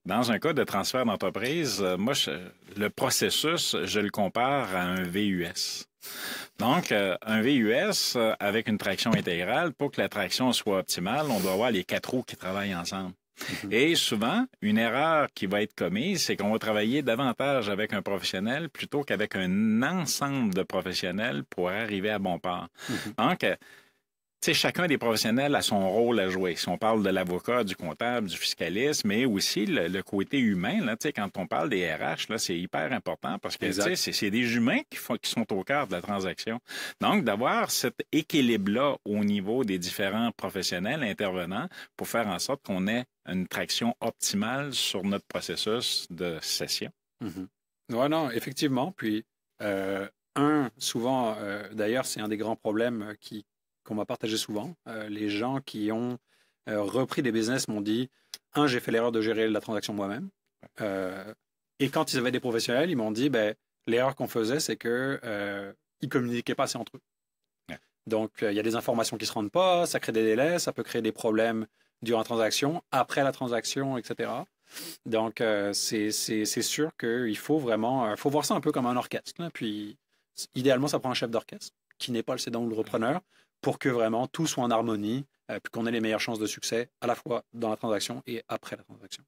Dans un cas de transfert d'entreprise, le processus, je le compare à un VUS. Donc, un VUS avec une traction intégrale, pour que la traction soit optimale, on doit avoir les quatre roues qui travaillent ensemble. Mhm. Et souvent, une erreur qui va être commise, c'est qu'on va travailler davantage avec un professionnel plutôt qu'avec un ensemble de professionnels pour arriver à bon port. Mhm. Donc, tu sais, chacun des professionnels a son rôle à jouer. Si on parle de l'avocat, du comptable, du fiscaliste, mais aussi le côté humain, là, tu sais, quand on parle des RH, là, c'est hyper important parce que, tu sais, Exact. c'est des humains qui sont au cœur de la transaction. Donc, d'avoir cet équilibre-là au niveau des différents professionnels intervenants pour faire en sorte qu'on ait une traction optimale sur notre processus de session. Mhm. Ouais, non, effectivement. Puis, euh, souvent, d'ailleurs, c'est un des grands problèmes qu'on m'a partagé souvent. Les gens qui ont repris des business m'ont dit, j'ai fait l'erreur de gérer la transaction moi-même. Euh, et quand ils avaient des professionnels, ils m'ont dit, ben, l'erreur qu'on faisait, c'est que ils communiquaient pas assez entre eux. Ouais. Donc, il y a des informations qui se rendent pas, ça crée des délais, ça peut créer des problèmes durant la transaction, après la transaction, etc. Donc, c'est sûr qu'il faut vraiment, faut voir ça un peu comme un orchestre, là. Puis, idéalement, ça prend un chef d'orchestre qui n'est pas le cédant ou le repreneur pour que vraiment tout soit en harmonie, puis qu'on ait les meilleures chances de succès à la fois dans la transaction et après la transaction.